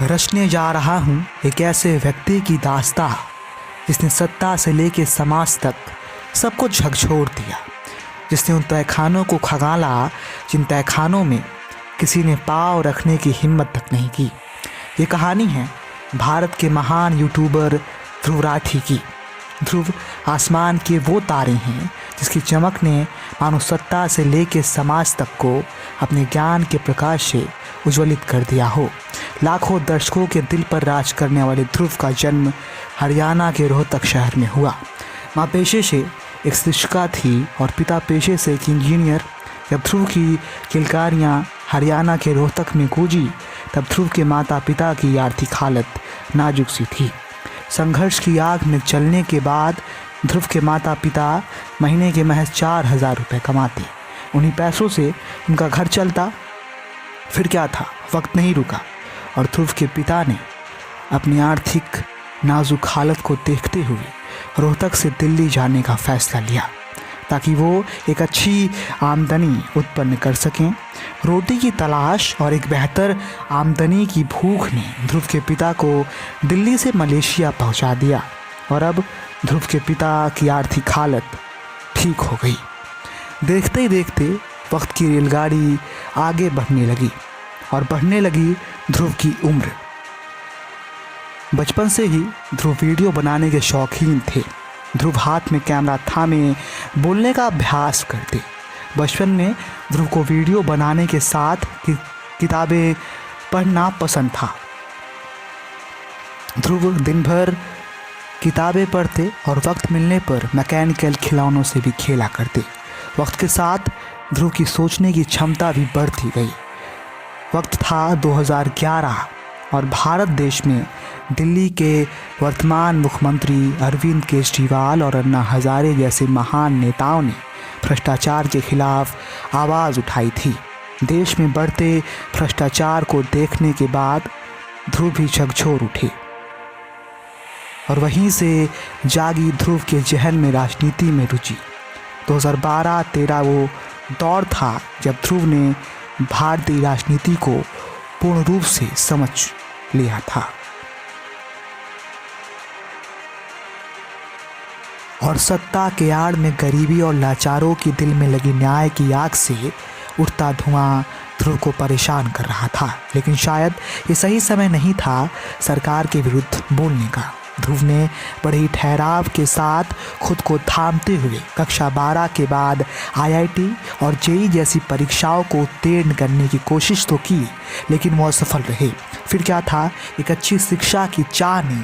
रचने जा रहा हूँ एक ऐसे व्यक्ति की दास्तां जिसने सत्ता से लेके समाज तक सबको झकझोर दिया, जिसने उन तहखानों को खंगाला जिन तहखानों में किसी ने पाँव रखने की हिम्मत तक नहीं की। ये कहानी है भारत के महान यूट्यूबर ध्रुव राठी की। ध्रुव आसमान के वो तारे हैं जिसकी चमक ने मानो सत्ता से लेके समाज तक को अपने ज्ञान के प्रकाश से उज्ज्वलित कर दिया हो। लाखों दर्शकों के दिल पर राज करने वाले ध्रुव का जन्म हरियाणा के रोहतक शहर में हुआ। माँ पेशे से एक शिक्षिका थी और पिता पेशे से एक इंजीनियर। जब ध्रुव की किलकारियाँ हरियाणा के रोहतक में गूंजी तब ध्रुव के माता पिता की आर्थिक हालत नाजुक सी थी। संघर्ष की आग में चलने के बाद ध्रुव के माता पिता महीने के महज 4,000 रुपये कमाते। उन्हीं पैसों से उनका घर चलता। फिर क्या था, वक्त नहीं रुका और ध्रुव के पिता ने अपनी आर्थिक नाजुक हालत को देखते हुए रोहतक से दिल्ली जाने का फैसला लिया ताकि वो एक अच्छी आमदनी उत्पन्न कर सकें। रोटी की तलाश और एक बेहतर आमदनी की भूख ने ध्रुव के पिता को दिल्ली से मलेशिया पहुंचा दिया और अब ध्रुव के पिता की आर्थिक हालत ठीक हो गई। देखते ही देखते वक्त की रेलगाड़ी आगे बढ़ने लगी और बढ़ने लगी ध्रुव की उम्र। बचपन से ही ध्रुव वीडियो बनाने के शौकीन थे। ध्रुव हाथ में कैमरा थामे बोलने का अभ्यास करते। बचपन में ध्रुव को वीडियो बनाने के साथ किताबें पढ़ना पसंद था। ध्रुव दिन भर किताबें पढ़ते और वक्त मिलने पर मैकेनिकल खिलौनों से भी खेला करते। वक्त के साथ ध्रुव की सोचने की क्षमता भी बढ़ती गई। वक्त था 2011 और भारत देश में दिल्ली के वर्तमान मुख्यमंत्री अरविंद केजरीवाल और अन्ना हजारे जैसे महान नेताओं ने भ्रष्टाचार के खिलाफ आवाज़ उठाई थी। देश में बढ़ते भ्रष्टाचार को देखने के बाद ध्रुव भी झकझोर उठे और वहीं से जागी ध्रुव के जहन में राजनीति में रुचि। 2012-13 वो दौर था जब ध्रुव ने भारतीय राजनीति को पूर्ण रूप से समझ लिया था और सत्ता के आड़ में गरीबी और लाचारों की दिल में लगी न्याय की आग से उठता धुआं ध्रुव को परेशान कर रहा था। लेकिन शायद ये सही समय नहीं था सरकार के विरुद्ध बोलने का। ध्रुव ने बड़े ही ठहराव के साथ खुद को थामते हुए कक्षा 12 के बाद IIT और JEE जैसी परीक्षाओं को उत्तीर्ण करने की कोशिश तो की, लेकिन वो असफल रहे। फिर क्या था, एक अच्छी शिक्षा की चाह ने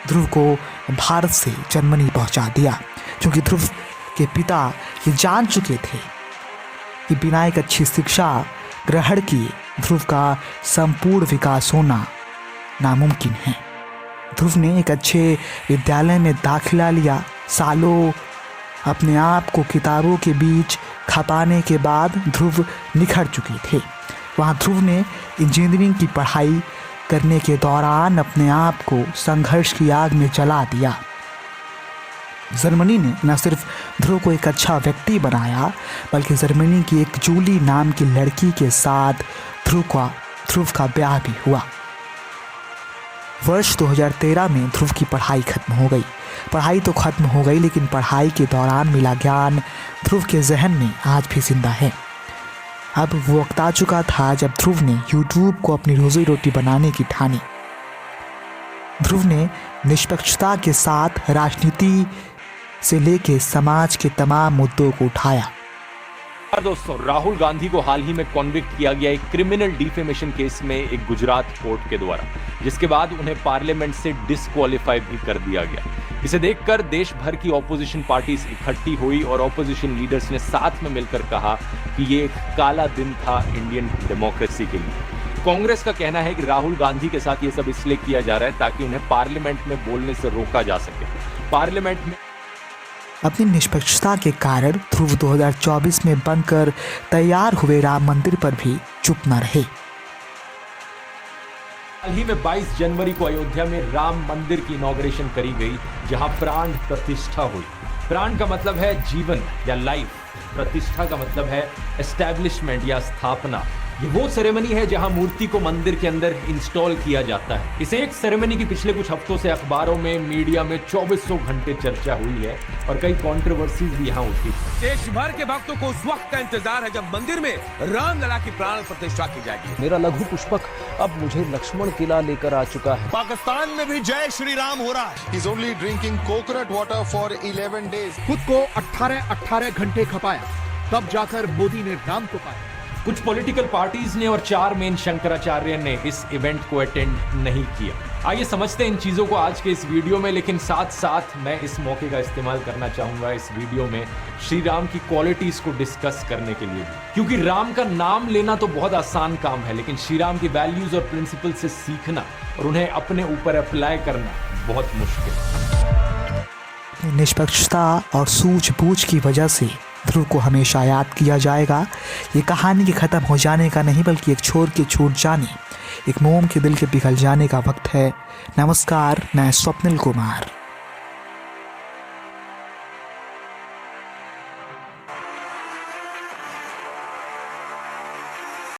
ध्रुव को भारत से जर्मनी पहुंचा दिया, क्योंकि ध्रुव के पिता ये जान चुके थे कि बिना एक अच्छी शिक्षा ग्रहण किए ध्रुव का संपूर्ण विकास होना नामुमकिन है। ध्रुव ने एक अच्छे विद्यालय में दाखिला लिया। सालों अपने आप को किताबों के बीच खपाने के बाद ध्रुव निखर चुके थे। वहाँ ध्रुव ने इंजीनियरिंग की पढ़ाई करने के दौरान अपने आप को संघर्ष की आग में जला दिया। जर्मनी ने न सिर्फ ध्रुव को एक अच्छा व्यक्ति बनाया, बल्कि जर्मनी की एक जूली नाम की लड़की के साथ ध्रुव का ब्याह भी हुआ। वर्ष 2013 में ध्रुव की पढ़ाई खत्म हो गई। पढ़ाई तो खत्म हो गई, लेकिन पढ़ाई के दौरान मिला ज्ञान ध्रुव के जहन में आज भी जिंदा है। अब वो वक्त आ चुका था जब ध्रुव ने YouTube को अपनी रोजी रोटी बनाने की ठानी। ध्रुव ने निष्पक्षता के साथ राजनीति से लेके समाज के तमाम मुद्दों को उठाया। दोस्तों, राहुल गांधी को हाल ही में कॉन्विक्ट किया गया एक क्रिमिनल डिफेमेशन केस में एक गुजरात कोर्ट के द्वारा, जिसके बाद उन्हें पार्लियामेंट से डिस्क्वालीफाई भी कर दिया गया। इसे देखकर देश भर की ऑपोजिशन पार्टीज इकट्ठी हुई और ऑपोजिशन लीडर्स ने साथ में मिलकर कहा कि ये एक काला दिन था इंडियन डेमोक्रेसी के लिए। कांग्रेस का कहना है कि राहुल गांधी के साथ ये सब इसलिए किया जा रहा है ताकि उन्हें पार्लियामेंट में बोलने से रोका जा सके। पार्लियामेंट में अपनी निष्पक्षता के कारण ध्रुव 2024 में बनकर तैयार हुए राम मंदिर पर भी चुप न रहे। हाल ही में 22 जनवरी को अयोध्या में राम मंदिर की इनॉग्रेशन करी गई, जहां प्राण प्रतिष्ठा हुई। प्राण का मतलब है जीवन या लाइफ, प्रतिष्ठा का मतलब है एस्टैब्लिशमेंट या स्थापना। ये वो सेरेमनी है जहां मूर्ति को मंदिर के अंदर इंस्टॉल किया जाता है। इस एक सेरेमनी की पिछले कुछ हफ्तों से अखबारों में, मीडिया में 2400 घंटे चर्चा हुई है और कई कंट्रोवर्सीज भी यहाँ उठी। देश भर के भक्तों को उस वक्त का इंतजार है जब मंदिर में रामलला की प्राण प्रतिष्ठा की जाएगी। मेरा लघु पुष्पक अब मुझे लक्ष्मण किला लेकर आ चुका है। पाकिस्तान में भी जय श्री राम हो रहा है। He's only drinking coconut water for 11 days. खुद को 18 घंटे खपाया, तब जाकर मोदी ने राम को पाया। कुछ पॉलिटिकल पार्टीज ने और 4 मेन शंकराचार्य ने इस इवेंट को अटेंड नहीं किया। आइए समझते हैं इन चीजों को आज के इस वीडियो में, लेकिन साथ साथ मैं इस मौके का इस्तेमाल करना चाहूंगा इस वीडियो में श्री राम की क्वालिटीज को डिस्कस करने के लिए भी। क्योंकि राम का नाम लेना तो बहुत आसान काम है, लेकिन श्री राम की वैल्यूज और प्रिंसिपल से सीखना और उन्हें अपने ऊपर अप्लाई करना बहुत मुश्किल है। निष्पक्षता और सूझबूझ की वजह से ध्रुव को हमेशा याद किया जाएगा। ये कहानी के ख़त्म हो जाने का नहीं, बल्कि एक छोर के छूट जाने, एक मोम के दिल के पिघल जाने का वक्त है। नमस्कार, मैं स्वप्निल कुमार।